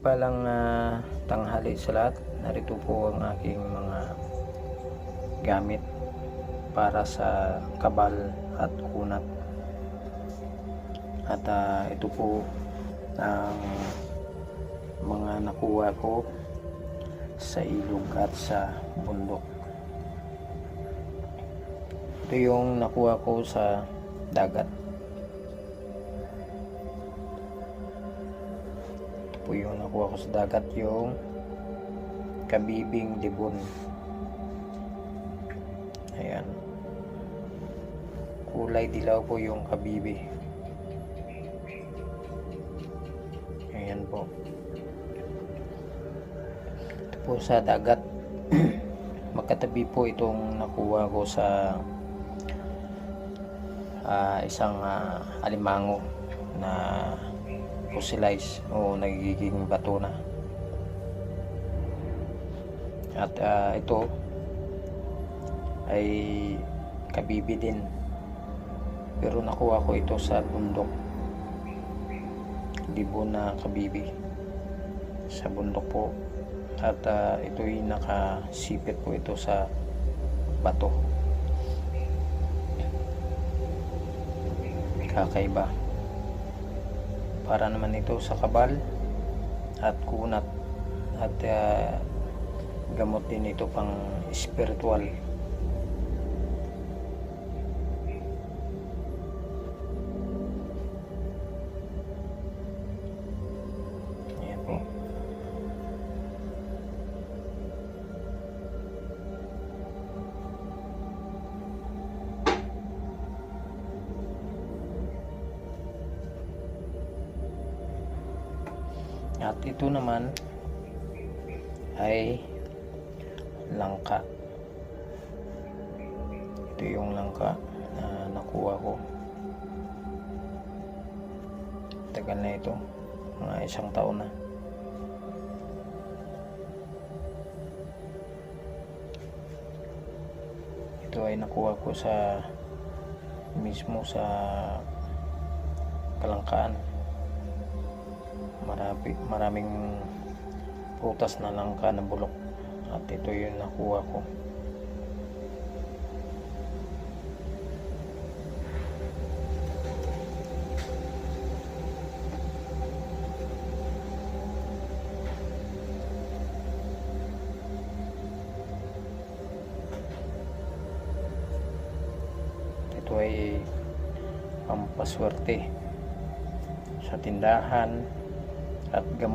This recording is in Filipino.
Mapagpalang tanghali sa lahat. Narito po ang aking mga gamit para sa kabal at kunat. At ito po ang mga nakuha ko sa ilog at sa bundok. Ito yung nakuha ko sa dagat. Ito po yung nakuha ko sa dagat, yung kabibing libon. Ayan, kulay dilaw po yung kabibi. Ayan po, ito po sa dagat. Magkatabi po itong nakuha ko sa isang alimango na fossilized o nagiging bato na. At ito ay kabibi din, pero nakuha ko ito sa bundok. Libon na kabibi sa bundok po. At ito'y nakasipit po ito sa bato. Kakaiba. Para naman ito sa kabal at kunat, at gamot din ito pang spiritual. Ayan po. At ito naman ay langka. Ito yung langka na nakuha ko. Tagal na ito, mga 1 taon na. Ito ay nakuha ko sa mismo sa Kalangkaan. Maraming prutas na langka na bulok, at ito yung nakuha ko. Ito ay pampaswerte sa tindahan at gamot